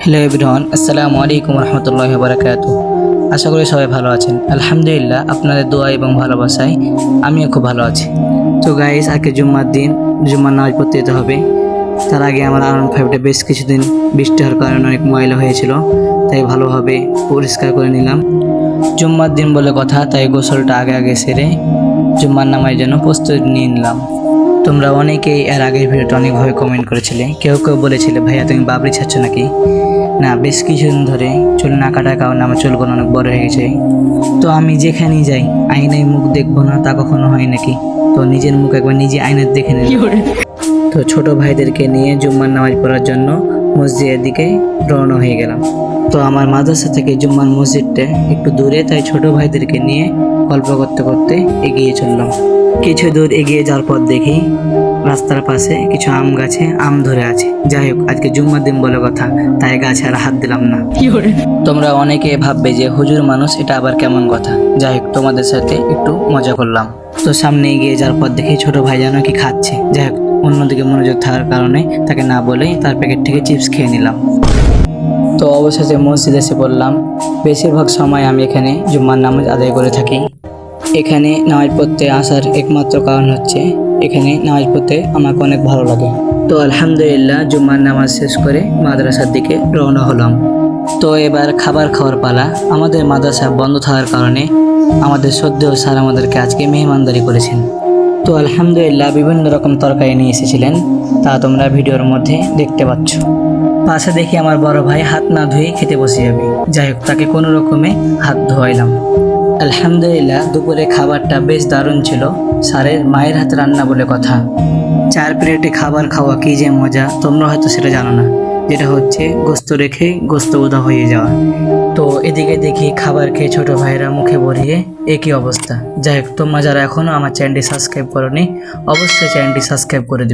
Hello everyone, আসসালামু আলাইকুম রহমতুল্লাহি ওয়া বারাকাতুহু। আশা করি সবাই ভালো আছেন। আলহামদুলিল্লাহ, আপনাদের দোয়া এবং ভালোবাসায় আমিও খুব ভালো আছি। তো গাইস, আজকে জুম্মার দিন, জুম্মার নামাজ পড়তে যেতে হবে। তার আগে আমার R15টা বেশ কিছুদিন বৃষ্টি হওয়ার কারণে অনেক ময়লা হয়েছিল, তাই ভালোভাবে পরিষ্কার করে নিলাম। জুম্মার দিন বলে কথা, তাই গোসলটা আগে আগে সেরে জুম্মার নামাজের জন্য প্রস্তুতি নিয়ে নিলাম। তোমরা অনেকেই এর আগের ভিডিওতে অনেকভাবে কমেন্ট করেছিলে। কেউ কেউ বলেছিলে, ভাইয়া তুমি বাবরি ছাড়ছ নাকি? না, বেশ কিছুদিন ধরে চুল না কাটার কারণে আমার চুলগুলো অনেক বড় হয়ে গেছে। তো আমি যেখানেই যাই আয়নায় মুখ দেখবো না তা কখনো হয় নাকি? তো নিজের মুখ একবার নিজে আয়নায় দেখে নিই। তো ছোট ভাইদেরকে নিয়ে জুম্মার নামাজ পড়ার জন্য মসজিদের দিকে রওনা হয়ে গেলাম। তো আমার মাদ্রাসা থেকে জুম্মার মসজিদটা একটু দূরে, তাই ছোট ভাইদেরকে নিয়ে গল্প করতে করতে এগিয়ে চললাম। কিছু দূর এগিয়ে যাওয়ার পর দেখি রাস্তার পাশে কিছু আম গাছে আম ধরে আছে। যাই হোক, আজকে জুম্মার দিন বলে কথা, তাই গাছে আর হাত দিলাম না। তোমরা অনেকে ভাববে যে হুজুর মানুষ, এটা আবার কেমন কথা। যাই হোক, তোমাদের সাথে একটু মজা করলাম। তো সামনে এগিয়ে যাওয়ার পর দেখি ছোট ভাই যেন কি খাচ্ছে। যাই হোক, অন্যদিকে মনোযোগ থাকার কারণে তাকে না বলেই তার প্যাকেট থেকে চিপস খেয়ে নিলাম। তো অবশেষে মসজিদে এসে পড়লাম। বেশিরভাগ সময় আমি এখানে জুম্মার নামাজ আদায় করে থাকি। এখানে নামাজ পড়তে আসার একমাত্র কারণ হচ্ছে এখানে নামাজ পড়তে আমাকে অনেক ভালো লাগে। তো আলহামদুলিল্লাহ, জুম্মার নামাজ শেষ করে মাদ্রাসার দিকে রওনা হলাম। তো এবার খাবার খাওয়ার পালা। আমাদের মাদ্রাসা বন্ধ থাকার কারণে আমাদের শ্রদ্ধেয় স্যার আমাদেরকে আজকে মেহমানদারি করেছেন। তো আলহামদুলিল্লাহ, বিভিন্ন রকম তরকারি নিয়ে এসেছিলেন, তা তোমরা ভিডিওর মধ্যে দেখতে পাচ্ছ। পাশে দেখি আমার বড় ভাই হাত না ধুয়ে খেতে বসে যাবে। যাই হোক, তাকে কোনো রকমে হাত ধোয়াইলাম। আলহামদুলিল্লাহ, দুপুরে খাবারটা বেশ দারুণ ছিল। স্যারের মায়ের হাতে রান্না বলে কথা। 4 প্লেটে খাবার খাওয়া কি যে মজা, তোমরা হয়তো সেটা জানো না। যেটা হচ্ছে গোস্ত রেখে গোস্ত উদা হয়ে যাওয়া। তো এদিকে দেখি খাবার খেয়ে ছোট ভাইরা মুখে ভরিয়ে একই অবস্থা। যাই হোক, তোমরা যারা এখনও আমার চ্যানেলটি সাবস্ক্রাইব করোনি, অবশ্যই চ্যানেলটি সাবস্ক্রাইব করে দিবে।